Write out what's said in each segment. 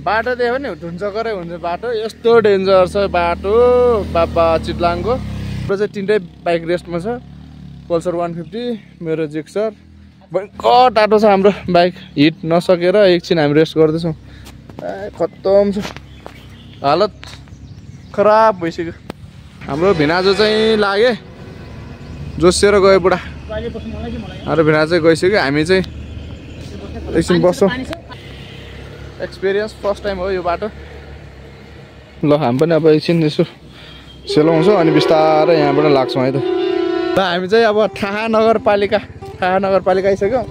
बाटो देख्यो नि ढुन्चकरै हुन्छ बाटो यस्तो डेन्जर छ बाटो बाबा चितलाङको र चाहिँ तीनटै बाइक रेस्टमा छ पल्सर 150 मेरो जिक्सर भयङ्कर टाटो छ हाम्रो बाइक हिट नसकेर एकछिन हामी रेस्ट गर्दैछौँ खत्तम छ हालत खराब भइसक्यो हाम्रो भिनाजु चाहिँ लागे जोसिएर गयो बुढा हाम्रो भिनाजु चाहिँ गइसक्यो हामी चाहिँ एकछिन बस्छौँ एक्सपिरियन्स फर्स्ट टाइम हो यो बाटो ल हामी पनि अब एकछिन यसो सेलाउँछौँ अनि बिस्तारै यहाँबाट लाग्छौँ है त ल हामी चाहिँ अब थाहा नगरपालिका आइसक्यौँ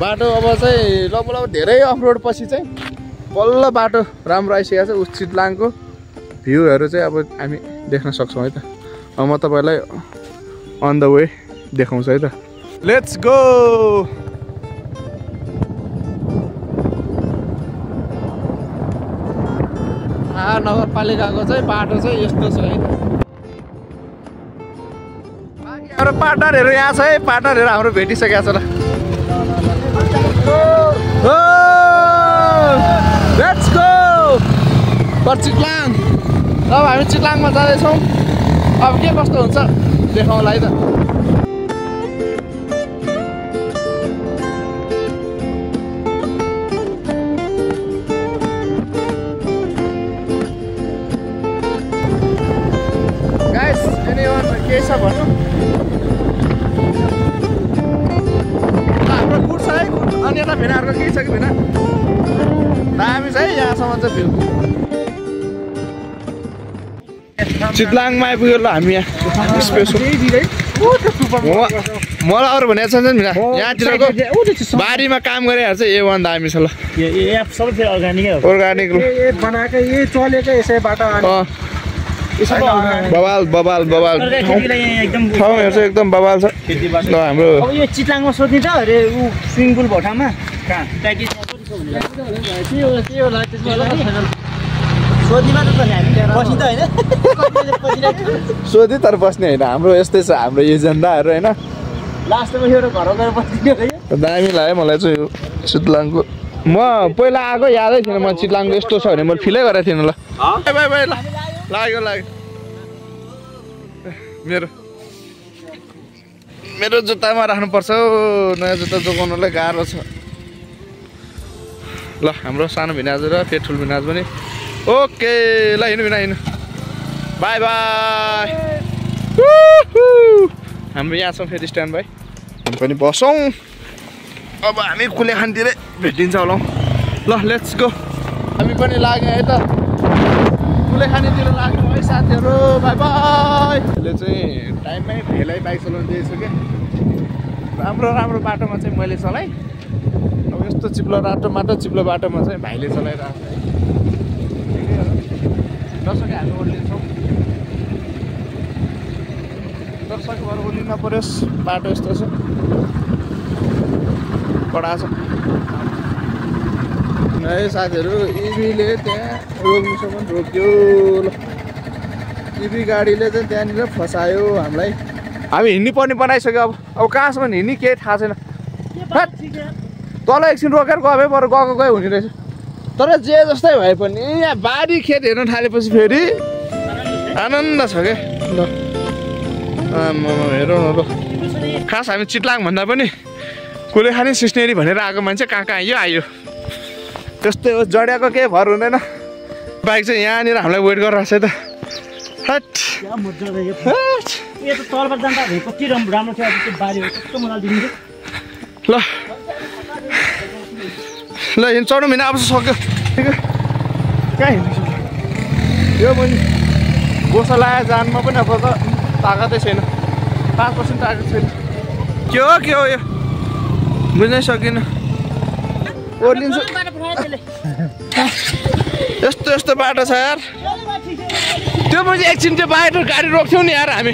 बाटो अब चाहिँ लगभग धेरै अफरोड पछि चाहिँ बल्ल बाटो राम्रो आइसकेको छ उस चितलाङको भ्यूहरू चाहिँ अब हामी देख्न सक्छौँ है त अब म तपाईँलाई अन द वे देखाउँछु है त लेट्स गो नगरपालिकाको चाहिँ बाटो चाहिँ यस्तो छ है हाम्रो पार्टनरहरू यहाँ छ है पार्टनरहरू हाम्रो भेटिसकेको छ ल लेट्स गो फर चितलाङ अब हामी चितलाङमा जाँदैछौँ अब के कस्तो हुन्छ देखाउँला है त केही छ भन्नु हाम्रो गुड छ है अनि यता भेनाहरूको केही छ कि भेना दामी छ है यहाँसम्म चाहिँ भ्यू चितलाङमा आइपुग्यो ल हामी यहाँ मलाई अरू भनेको छ नि भेना यहाँतिरको बारीमा काम गरेर चाहिँ A1 दामी छ ल अर्ग्यानिक बबाल ठाउँहरू चाहिँ एकदम बबाल छ ल हाम्रो अब यो चितलाङमा सोध्ने छ अरे ऊ स्विमिङ पुल भटामा सोधि तर बस्ने होइन हाम्रो यस्तै छ हाम्रो एजेन्डाहरू होइन लास्टमा एउटा घर गएर बस्दियो दामी लाग्यो मलाई चाहिँ यो चितलाङको म पहिला आएको यादै थिएन म चितलाङको यस्तो छ भने मैले फिलै गरेको थिएन ल बाई लाग्यो मेरो जुत्तामा राख्नुपर्छ हौ नयाँ जुत्ता जोगाउनलाई गाह्रो छ ल हाम्रो सानो भिनाजु र पेट्रोल भिनाजु पनि ओके ल हिँड्नु बाई बाई हाम्रो यहाँ छौँ फेरि स्ट्यान्ड बाई हामी पनि बसौँ अब हामी कुलेखानतिरै भेटिन्छ होला ल लेट्स गो हामी पनि लाग्यौँ है त कुलेखानीतिर लाग्यौँ है साथीहरू बाई बाई यसले चाहिँ टाइममै भेलै बाइक चलाउनु दिएछु क्या राम्रो बाटोमा चाहिँ मैले चलाएँ अब यस्तो चिप्लो बाटोमा चाहिँ भाइले चलाइरहेको छ नसके हामी ओर्लिन्छौँ दर्शकहरू ओर्लिन पऱ्योस् बाटो यस्तो छ कडा छ है साथीहरू इभीले त्यहाँ रोक्नुसम्म रोक्यो ल इभी गाडीले चाहिँ त्यहाँनिर फसायो हामीलाई हामी हिँड्नु पर्ने बनाइसक्यो अब कहाँसम्म हिँड्ने केही थाहा छैन तल एकछिन रोकेर गयो बरु गए हुने रहेछ तर जे जस्तै भए पनि यहाँ बारी खेत हेर्न थालेपछि फेरि आनन्द छ क्या ल हेरौँ न ल खास हामी चितलाङ भन्दा पनि कुलेखानी सिस्नेरी भनेर आएको मान्छे कहाँ आयो त्यस्तै हो जडियाको केही भर हुँदैन बाइक चाहिँ यहाँनिर हामीलाई वेट गरिरहेको छ त ल चढौँ हिँड्न अब सक्यो कहाँ हिँड्नु सक्यो यो पनि गोसा लगाएर जानमा पनि अब त तागतै छैन 5% तागत छैन के हो यो बुझ्नै सकिनँ ओर्लिन्छ यस्तो बाटो छ यार त्यो पछि एकछिन त्यो बाटो गाडी रोक्थ्यौँ नि यार हामी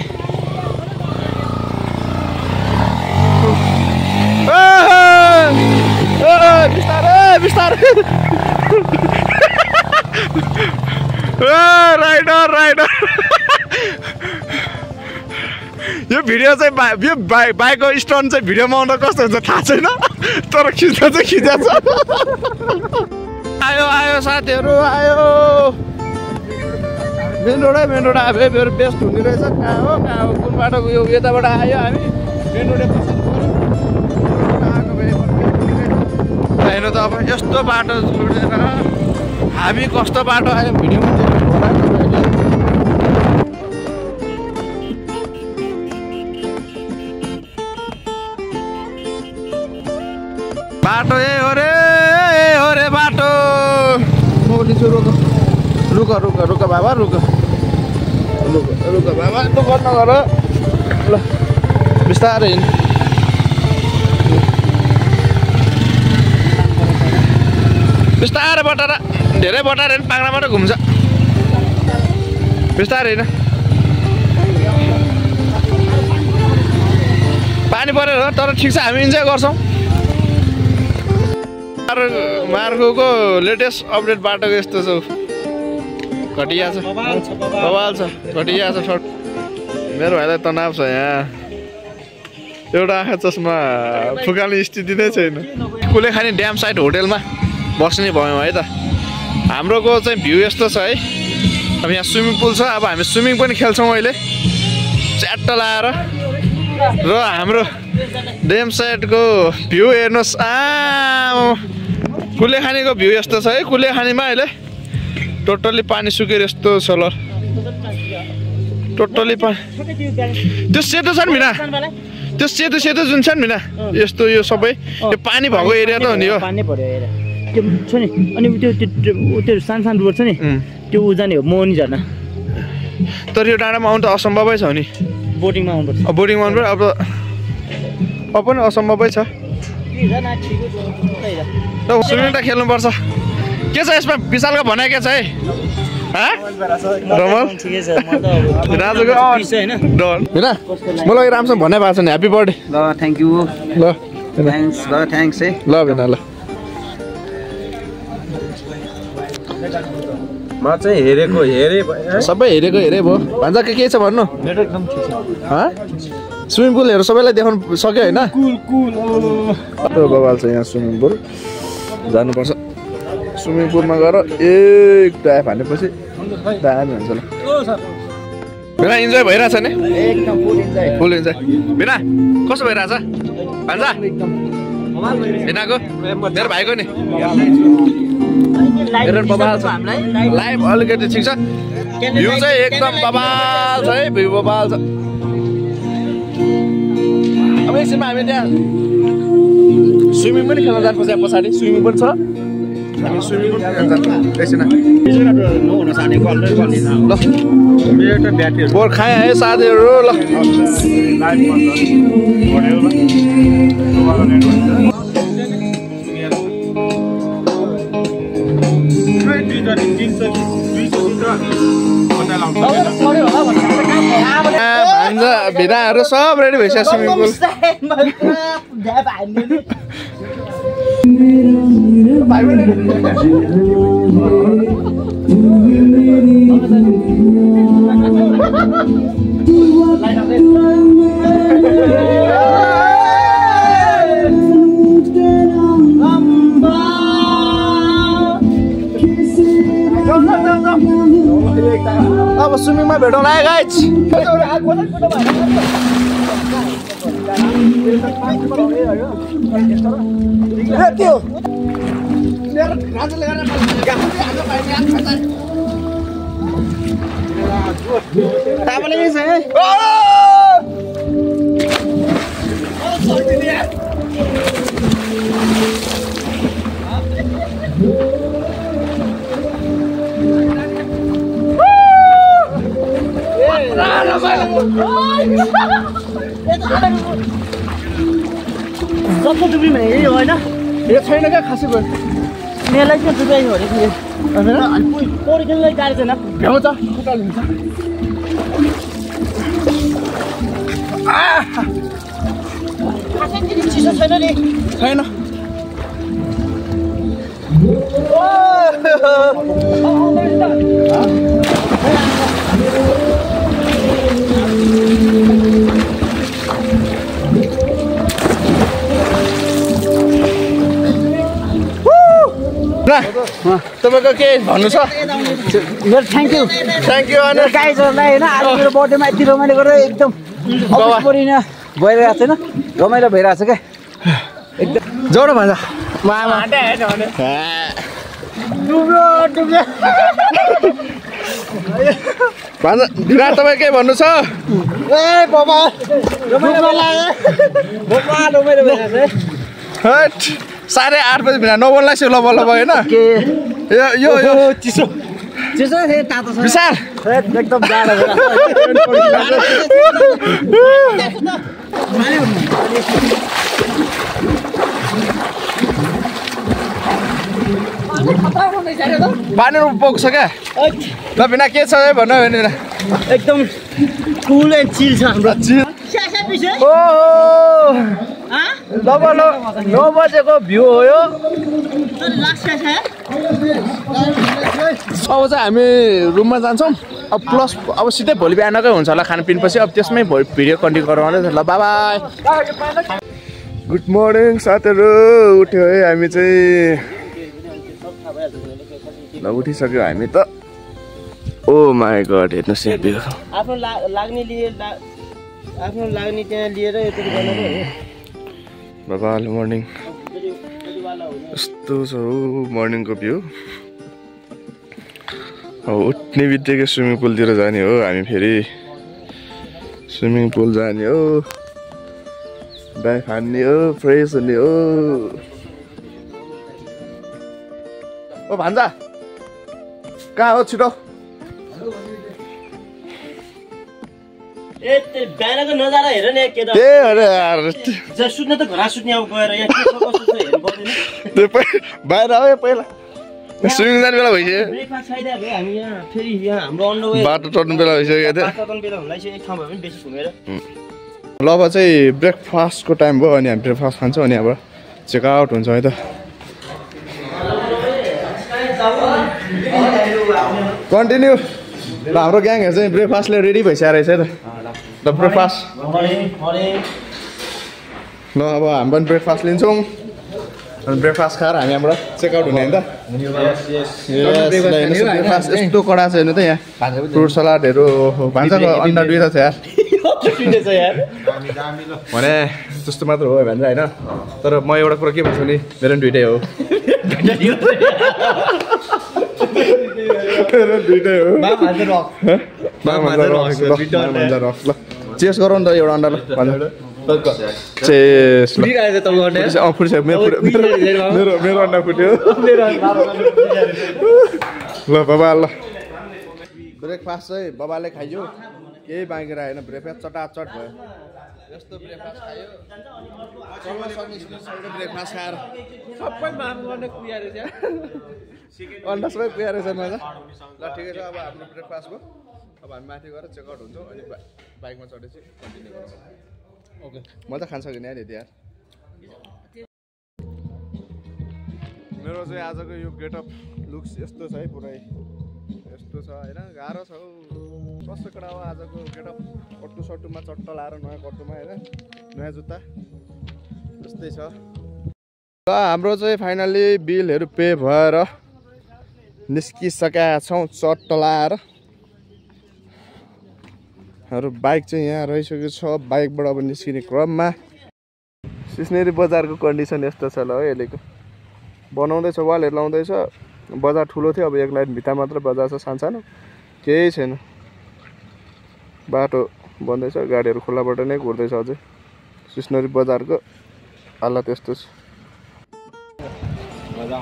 बिस्तारै राइडर यो भिडियो चाहिँ यो बाइकको स्टन्ट चाहिँ भिडियोमा आउँदा कस्तो हुन्छ थाहा छैन तर खिच्दा चाहिँ खिचेको छ आयो आयो साथीहरू आयो मेन रोड आयो मेरो बेस्ट हुने रहेछ कहाँ हो कुन बाटो गयो यताबाट आयो हामी मेन रोडै हेर्नु त अब यस्तो बाटो छोडेर हामी कस्तो बाटो आयो भिडियोमा बाटो ए हो रे बाटो मोलिन्छु रुक बाबा रुक बाबा दुःख नगर ल बिस्तारै हिँड बिस्तारै बटाएर धेरै बटाएर पाङ्रा मात्रै घुम्छ बिस्तारै होइन पानी परेर तर ठिक छ हामी इन्जोय गर्छौँ मार्गोको लेटेस्ट अपडेट बाटोको यस्तो छ घटिया छ बवाल छ घटिया छ सर्ट मेरो भाइलाई तनाव छ यहाँ एउटा आँखा चस्मा फुकाल्ने स्थिति नै छैन कुलेखानी ड्याम साइड होटेलमा बस्ने भयौँ है त हाम्रोको चाहिँ भ्यू यस्तो छ है अब यहाँ स्विमिङ पुल छ अब हामी स्विमिङ पनि खेल्छौँ अहिले च्याट्ट लाएर र हाम्रो ड्याम साइडको भ्यू हेर्नुहोस् कुलेखानीको भ्यू यस्तो छ है कुलेखानीमा अहिले टोटल्ली पानी सुकेर यस्तो छ ल टोटल्ली पानी त्यो सेतो छ नि मिना त्यो सेतो जुन छ नि मिना यस्तो यो सबै त्यो पानी भएको एरिया त हो नि यो त्यो छ नि अनि त्यो सानो रोड छ नि त्यो उजाने हो मोहनी झर्ना तर यो डाँडामा आउनु त असम्भवै छ नि बोटिङमा आउनुपर्छ बोटिङमा आउनु पर्यो अब पनि असम्भवै छ स्विमिङ त खेल्नुपर्छ के छ यसमा विशालको भनाइ के छ है रमल राजुको मलाई राम्रोसँग भनाइ भएको छ नि ह्याप्पी बर्थडे ल थ्याङ्क यू ल थ्याङ्क्स है ल भेना ल म चाहिँ हेरेको सबै हेरेको हेरे भयो भान्जा के छ भन्नु एकदम ठिक छ स्विमिङ पुलहरू सबैलाई देखाउनु सक्यो होइन बबाल छ यहाँ स्विमिङ पुल जानुपर्छ स्विमिङ पुलमा गएर एक डाइभ हानेपछि दामी हुन्छ ल बिना इन्जोय भइरहेछ नि एकदम फुल इन्जोय बिना कस्तो भइरहेछ भान्जा बिनाको मेरो भाइको नि लाइभ अलिकति ठिक छ भ्यू चाहिँ एकदम बबाल छ है भ्यू बबाल छ अब एकछिनमा हामी त्यहाँ स्विमिङ पनि खेल्न जानुपर्छ यहाँ पछाडि स्विमिङ पनि छ हामी स्विमिङ पनि खेल्न जान्छौँ एकछिन ल बोर खाएँ है साथीहरू ल भान्जा भिराहरू सब रेडी भइसक्यो स्विमिङ पुल अब स्विमिङमा भेटौँ है गाइज जस्तो डुब्रीमा यही होइन यो छैन क्या खासै भयो मेलाई चाहिँ डुबाइ हो अरे पोरिकनलाई गाडी छैन भ्याउँछ खुट्टा लिन्छ चिसो छैन नि छैन र भान्जा तपाईँको के भन्नु छ मेरो थ्याङ्क यू अनि गाइजहरूलाई होइन आज मेरो बर्थडेमा यति रमाइलो गरेर एकदम परिन भइरहेको छैन रमाइलो भइरहेको छ क्या एकदम जोडो भान्जा मामा भान्जा विराट तपाईँ के भन्नु छ ए बाबा रमाइलो भइरहेको छ 8:30 बजी भिना नबोल्ला ल बल्ल होइन यो चिसो तातो छ विशाल एकदम जाडो पानी पोख्छ क्या ल बिना के छ भन्नु भने एकदम कुल एन्ड चिल छ हाम्रो अब 9 बजेको भ्यू हो यो अब चाहिँ हामी रुममा जान्छौँ अब प्लस अब सिधै भोलि बिहानकै हुन्छ होला खानपिनपछि अब त्यसमै भिडियो कन्टिन्यू गराउँदै ल बाई गुड मर्निङ साथीहरू उठ्यो है हामी चाहिँ ल उठिसक्यो हामी त ओ माई गड हेर्नुहोस् यहाँ भ्यू आफ्नो लाग्ने त्यहाँ लिएर यति गर्नु बाबा मर्निङ यस्तो छ हो मर्निङको भ्यू अब उठ्ने बित्तिकै स्विमिङ पुलतिर जाने हो हामी फेरि स्विमिङ पुल जाने हो डाइभ हान्ने हो फ्रेस हुने हो ओ भान्जा कहाँ हो छिटो बिहानको नजारा हेर न केटा सुत्ने त घर सुत्ने अब गएर यहाँ हेर्नु पर्दैन बाहिर आयो पहिला स्विमिङ जाने बेला भइसक्यो ब्रेकफास्ट खाइदियो भयो हामी यहाँ फेरि यहाँ हाम्रो अन्डरवे बाटो चढ्नु बेला भइसक्यो बाटो चढ्नु बेला हुँदैछ एक ठाउँ भयो भने बेसी घुमेर ल अब चाहिँ ब्रेकफास्टको टाइम भयो अनि हामी ब्रेकफास्ट खान्छौँ अनि अब चेकआउट हुन्छ है त कन्टिन्यू ल हाम्रो ग्याङहरू चाहिँ ब्रेकफास्टले रेडी भइसकेको रहेछ है त ल ब्रेकफास्ट ल अब हामी पनि ब्रेकफास्ट लिन्छौँ अनि ब्रेकफास्ट खाएर हामी हाम्रो चेकआउट हुने होइन त ब्रेकफास्ट यस्तो कडा छ हेर्नु त यहाँ फ्रुट सलाडहरू भान्साको अन्डा दुईवटा छ यार भने जस्तो मात्र हो भन्छ होइन तर म एउटा कुरा के भन्छु नि मेरो पनि दुइटै हो दुइटै हो ल चेस गरौँ न त एउटा अन्डा ल चेस मेरो अन्डा फुट्यो ल बाबा ल ब्रेकफास्ट चाहिँ बाबाले खाइयो केही बाँकी रहेन ब्रेकफास्ट चटाचट भयो यस्तो ब्रेकफास्ट खायो ब्रेकफास्ट खाएर सबै मार्नु गर्ने कुया रहेछ अन्डा सबै कुया रहेछ मजा ल ठिकै छ अब हाम्रो ब्रेकफास्ट भयो अब हामी माथि गएर चेकआउट हुन्छौँ अनि बाइकमा चढेपछि कन्टिन्यू गर्छौँ ओके म त खान्छ कि नि यदि यार मेरो चाहिँ आजको यो गेटअप लुक्स यस्तो छ है पुरै यस्तो छ होइन गाह्रो छ हौ कस्तो कडा हो आजको गेटअप कट्टु सट्टुमा चट्ट लाएर नयाँ कट्टुमा होइन नयाँ जुत्ता यस्तै छ ल हाम्रो चाहिँ फाइनल्ली बिलहरू पे भएर निस्किसकेका छौँ चट्ट लाएर हाम्रो बाइक चाहिँ यहाँ रहिसकेको छ बाइकबाट अब निस्किने क्रममा सिस्नेरी बजारको कन्डिसन यस्तो छ ल है अहिलेको बनाउँदैछ वालहरू लाउँदैछ बजार ठुलो थियो अब एक लाइन भित्ता मात्र बजार छ सानो केही छैन बाटो बन्दैछ गाडीहरू खोलाबाट नै घुर्दैछ अझै सिस्नेरी बजारको हालत यस्तो छ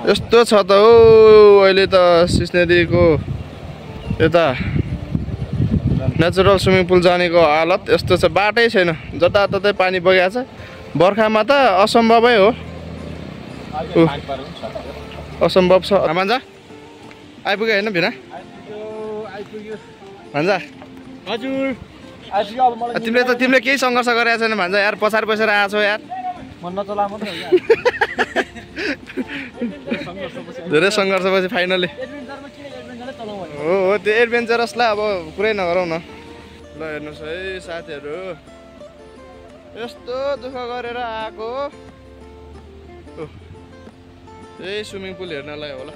यस्तो छ त हौ अहिले त सिस्नेरीको यता नेचुरल स्विमिङ पुल जानेको हालत यस्तो छ बाटै छैन जताततै पानी बगेको छ बर्खामा त असम्भवै हो असम्भव छ भान्जा आइपुग्यो होइन भिना भान्जा हजुर तिमीले केही सङ्घर्ष गरेको छैन भान्जा यार पछाडि बसेर आएको छौ यार धेरै सङ्घर्षपछि फाइनली हो त्यो एडभेन्चरसलाई अब कुरै नगरौँ न ल हेर्नुहोस् है साथीहरू यस्तो दुःख गरेर आएको यही स्विमिङ पुल हेर्नलाई होला।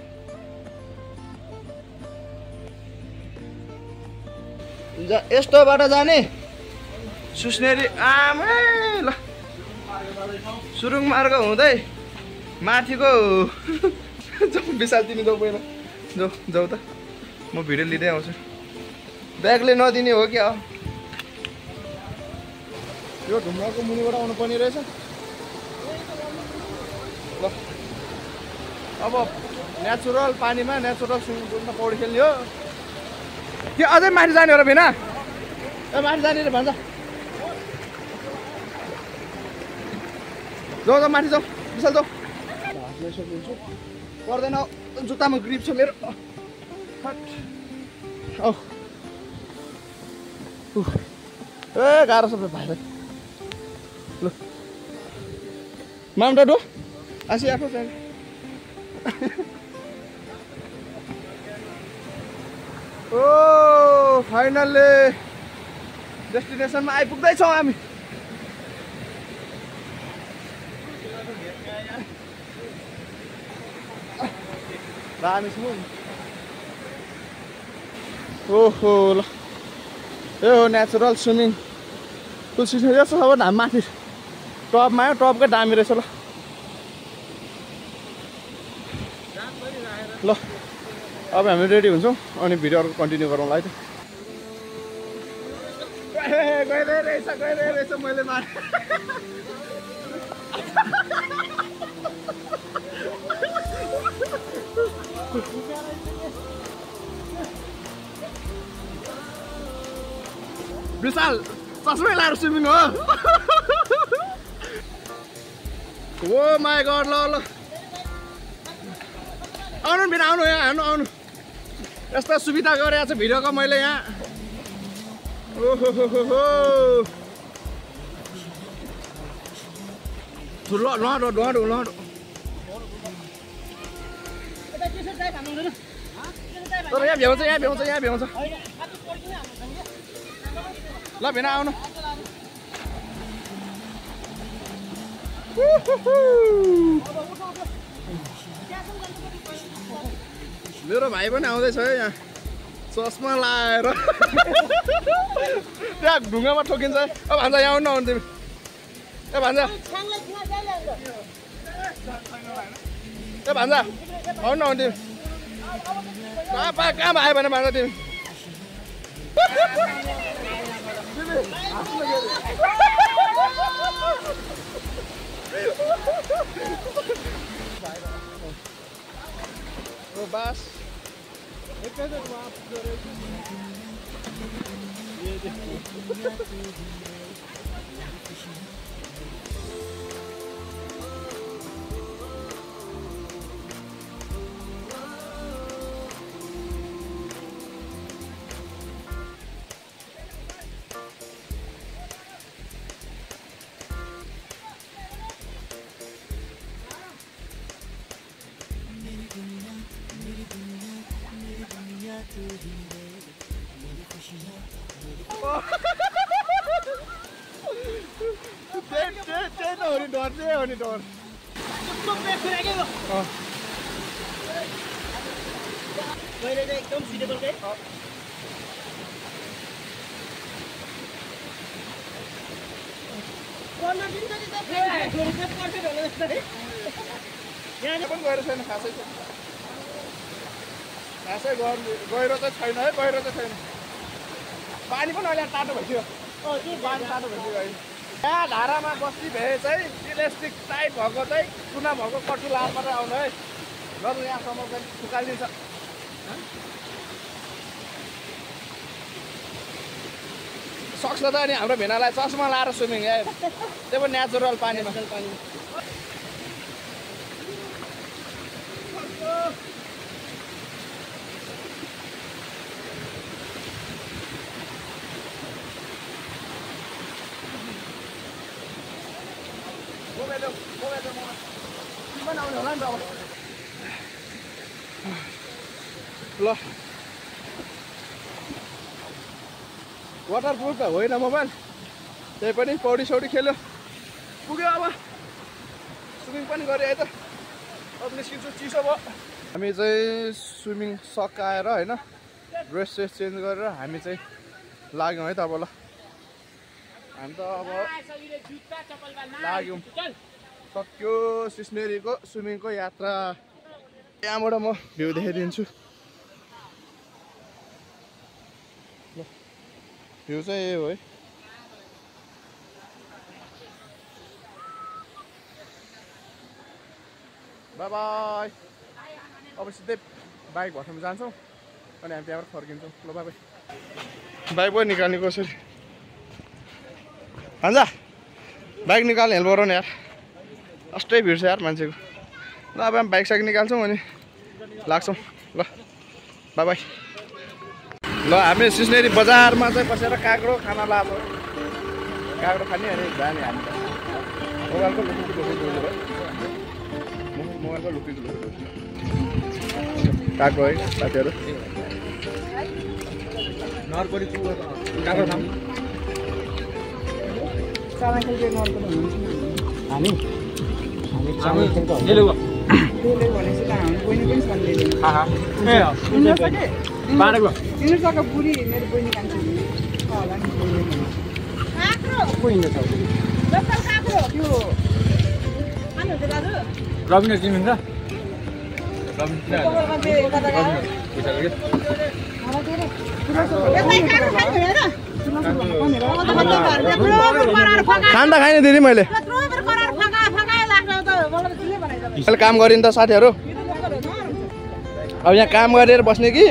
यस्तोबाट जाने सुस्नेरी आमै ल सुरुङ मार्ग हुँदै माथिको विशाल तिमी जाऊ पहिला जाऊ त म भिडियो लिँदै आउँछु। ब्यागले नदिने हो क्या यो ढुङ्गाको मुनिबाट आउनु पर्ने रहेछ। ल अब नेचुरल पानीमा नेचुरल स्विमिङ पुलमा पौडी खेल्ने हो कि अझै माथि जाने हो र भिना? ए माथि जाने रे भन्छ जाऊ जाऊ माथि जाऊ विशाल जाऊ। हातले सकिन्छु पर्दैन जुत्तामा ग्रिप छ मेरो। ए गाह्रो छ भाइलाई। ल माम डाडु आसी आफू ओ फाइनल्ली डेस्टिनेसनमा आइपुग्दैछौँ हामी। दामी छु ओहो ल यो हो नेचुरल स्विमिङ पुल। यस्तो छ भने हामी माथि टपमा आयो टपकै दामी रहेछ। ल अब हामी रेडी हुन्छौँ अनि भिडियो अर्को कन्टिन्यू गरौँला है त। गइरहेको रहेछ मैले मारे विशाल चस्मै लाएर स्विमिङ हो। ओ माई गड ल ल आउनु बिना आउनु यहाँ आउनु आउनु यस्तो सुविधा गरेको छ भिडियोको मैले यहाँ। ओहो ल लडो लडो लडो तर यहाँ भ्याउँछ यहाँ भ्याउँछ यहाँ भ्याउँछ। ल भिना आउनु मेरो भाइ पनि आउँदैछ है यहाँ चस्मा लाएर त्यहाँ ढुङ्गामा ठोकिन्छ। अब भान्जा यहाँ आउनु आउनु तिमी ए भान्जा आउनु आउनु तिमी कहाँ आयो भने भान्जा तिमी बस डर एकदम सुटेबल के यहाँ पनि गएर छैन खासै गहिरो चाहिँ छैन है गहिरो चाहिँ छैन। पानी पनि अहिले तातो भइसक्यो पानी तातो भइसक्यो अहिले। यहाँ धारामा बस्ती भए चाहिँ इलास्टिक टाइट भएको चाहिँ चुना भएको कटु लाएर मात्रै आउनु है नत्र यहाँसम्म चाहिँ फुकालिदिन्छ। सक्छ त अनि हाम्रो भेनालाई चस्मा लाएर स्विमिङ है त्यो पनि नेचुरल पानीमा। ल वाटरप्रुफ त होइन मोबाइल त्यही पनि पौडी सौडी खेल्यो पुग्यो। अब स्विमिङ पनि गऱ्यो है त अब निस्किन्छु चिसो भयो हामी चाहिँ स्विमिङ सकाएर होइन ड्रेस चेन्ज गरेर हामी चाहिँ लाग्यौँ है त अब ल हामी त अब लाग्यौँ सक्यो सिस्नेरीको स्विमिङको यात्रा यहाँबाट म भ्यू देखाइदिन्छु भ्यू चाहिँ यही हो है बाई बाई अब सिधै बाइक भट्टामा जान्छौँ अनि हामी त्यहाँबाट फर्किन्छौँ ल बाई बाई बाइक पनि निकाल्ने कसरी हान्छ बाइक निकाल्ने हेल्प गरौँ न यार अस्टै भिड छ यार मान्छेको ल अब हामी बाइक साइक निकाल्छौँ अनि लाग्छौँ ल बाई बाई ल हामी सिस्नेरी बजारमा चाहिँ बसेर काँक्रो खाना लाग्यो काँक्रो खाने अनि जाने हामी मोबाइलको मोबाइलको लुकिङ काँक्रो है साथीहरू रविन्द्र चिनिन्छ खाना खाएँ दिदी मैले अहिले काम गरिन् त साथीहरू अब यहाँ काम गरेर बस्ने कि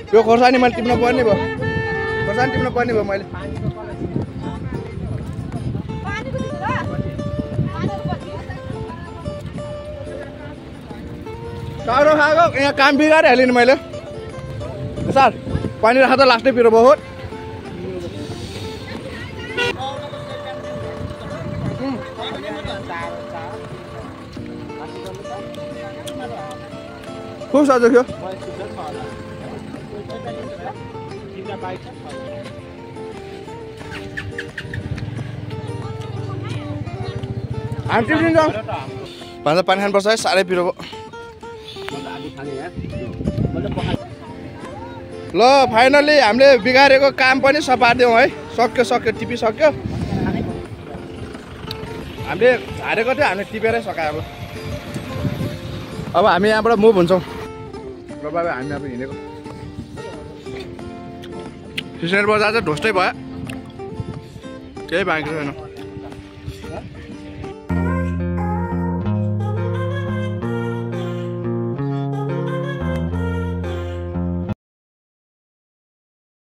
यो खोर्सानी मैले टिप्न पर्ने भयो खोर्सानी टिप्न पर्ने भयो मैले काँक्रो खाएको यहाँ काम बिगारिहालेँ नि मैले सर पानी राख्दा लास्टै पिरो बहुत खुब सजिलो थियो हामी टिप्दिन्छौँ भन्दा पानी खानुपर्छ है साह्रै पिरो भयो ल फाइनली हामीले बिगारेको काम पनि सपारिदियौँ है सक्यो टिपिसक्यो हामीले हारेको थियो हामीले टिपेरै सकायो अब हामी यहाँबाट मुभ हुन्छौँ ल बाबा हामी अब हिँडेको सिस्नेरी बजार चाहिँ ढोस्टै भयो केही बाँकी छैन